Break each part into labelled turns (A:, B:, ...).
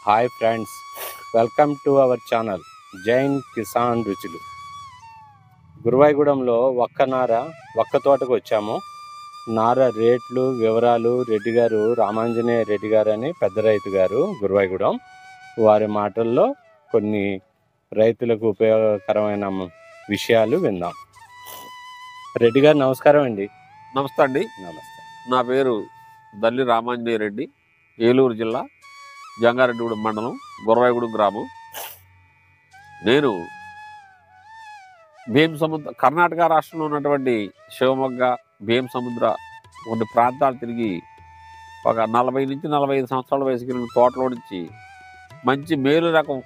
A: Hi friends, welcome to our channel Jain Kisan రుచులు. గురువాయిగూడెంలో ఒక్క తోటకు వచ్చాము. నార రేట్లు వివరాలు రెడ్డి గారు, రామాంజనేయ రెడ్డి గారు అని పెద్ద రైతు గారు గురువాయిగూడెం, వారి మాటల్లో కొన్ని రైతులకు ఉపయోగకరమైన విషయాలు విందాం. రెడ్డి గారు నమస్కారం అండి.
B: నమస్తే అండి.
A: నమస్తే.
B: నా పేరు దల్లి రామాంజనేయ రెడ్డి, ఏలూరు జిల్లా జంగారెడ్డిగూడెం మండలం, గురవాయిగూడెం గ్రామం. నేను భీమసముద్ర కర్ణాటక రాష్ట్రంలో ఉన్నటువంటి శివమొగ్గ, భీమసముద్ర కొన్ని ప్రాంతాలు తిరిగి ఒక 40 నుంచి 45 సంవత్సరాల వయసు కలిగిన తోటలో నుంచి మంచి మేలు రకం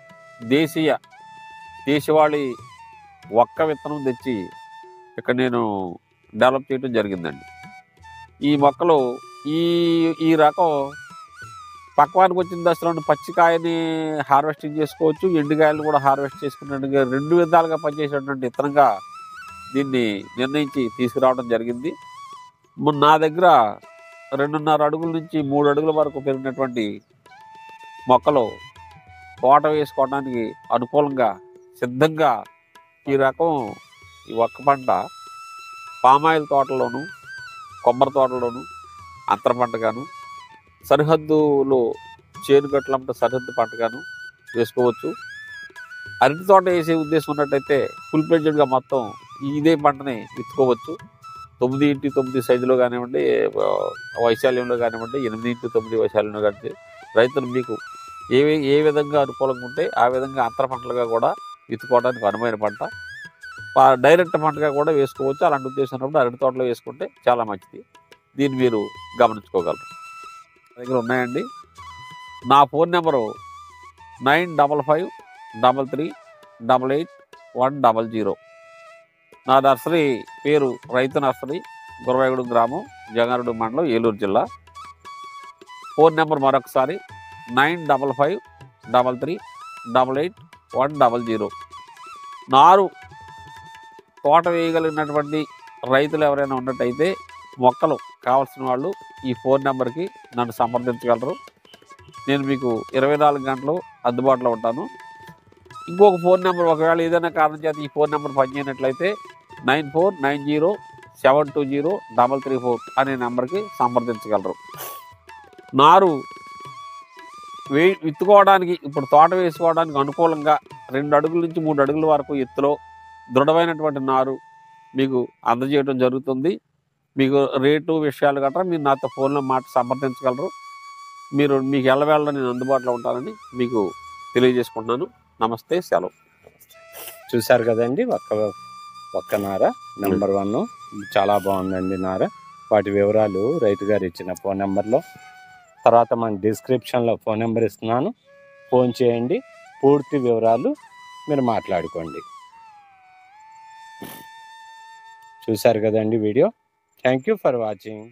B: దేశవాళీ ఒక్క విత్తనం తెచ్చి ఇక్కడ నేను డెవలప్ చేయడం జరిగిందండి. ఈ మొక్కలు ఈ రకం పక్వానికి వచ్చిన దశలో పచ్చికాయని హార్వెస్టింగ్ చేసుకోవచ్చు, ఎండుకాయలను కూడా హార్వెస్ట్ చేసుకున్నట్టుగా 2 విధాలుగా పనిచేసేటువంటి విత్తనంగా దీన్ని నిర్ణయించి తీసుకురావడం జరిగింది. నా దగ్గర 2.5 అడుగుల నుంచి 3 అడుగుల వరకు పెరిగినటువంటి మొక్కలు తోట వేసుకోవడానికి అనుకూలంగా సిద్ధంగా ఈ రకం ఈ ఒక్క పంట పామాయిల్ తోటలోను, కొబ్బరి తోటలోను అంతర పంటగాను, సరిహద్దులో చేనుగట్లంట సరిహద్దు పంటగాను వేసుకోవచ్చు. అరటి తోట వేసే ఉద్దేశం ఉన్నట్టయితే ఫుల్ ప్లేజెడ్గా మొత్తం ఇదే పంటని విత్తుకోవచ్చు. 9x9 సైజులో కానివ్వండి, వైశాల్యంలో కానివ్వండి, 8x9 వైశాల్యంలో కానీ రైతులు మీకు ఏ విధంగా అనుకూలంగా ఉంటే ఆ విధంగా అంతర పంటలుగా కూడా విత్తుకోవడానికి అనువైన పంట. డైరెక్ట్ పంటగా కూడా వేసుకోవచ్చు. అలాంటి ఉద్దేశం ఉన్నప్పుడు అరటి తోటలో వేసుకుంటే చాలా మంచిది. దీన్ని మీరు గమనించుకోగలరు. దగ్గర ఉన్నాయండి. నా ఫోన్ నెంబరు 9553388100. నా నర్సరీ పేరు రైతు నర్సరీ, గురవాయిగూడెం గ్రామం, జంగారెడ్డిగూడెం మండలం, ఏలూరు జిల్లా. ఫోన్ నెంబర్ మరొకసారి 9553388100. నారు తోట వేయగలిగినటువంటి రైతులు ఎవరైనా ఉన్నట్టయితే మొక్కలు కావాల్సిన వాళ్ళు ఈ ఫోన్ నెంబర్కి నన్ను సంప్రదించగలరు. నేను మీకు 24 గంటలు అందుబాటులో ఉంటాను. ఇంకొక ఫోన్ నెంబర్, ఒకవేళ ఏదైనా కారణం చేత ఈ ఫోన్ నెంబర్ పనిచేయనట్లయితే 9490720334 అనే నెంబర్కి సంప్రదించగలరు. నారు విత్తుకోవడానికి, ఇప్పుడు తోట వేసుకోవడానికి అనుకూలంగా 2 అడుగుల నుంచి 3 అడుగుల వరకు ఎత్తులో దృఢమైనటువంటి నారు మీకు అందజేయడం జరుగుతుంది. మీకు రేటు విషయాలు గట్రా మీరు నాతో ఫోన్లో సంప్రదించగలరు. మీకు ఎల్లవేళ నేను అందుబాటులో ఉంటానని మీకు తెలియజేసుకుంటున్నాను. నమస్తే, సెలవు.
A: చూశారు కదండి, ఒక్క నార నెంబర్ 1 చాలా బాగుందండి నార. వాటి వివరాలు రైతు గారు ఇచ్చిన ఫోన్ నెంబర్లో, తర్వాత మన డిస్క్రిప్షన్లో ఫోన్ నెంబర్ ఇస్తున్నాను. ఫోన్ చేయండి, పూర్తి వివరాలు మీరు మాట్లాడుకోండి. చూశారు కదండి video. Thank you for watching.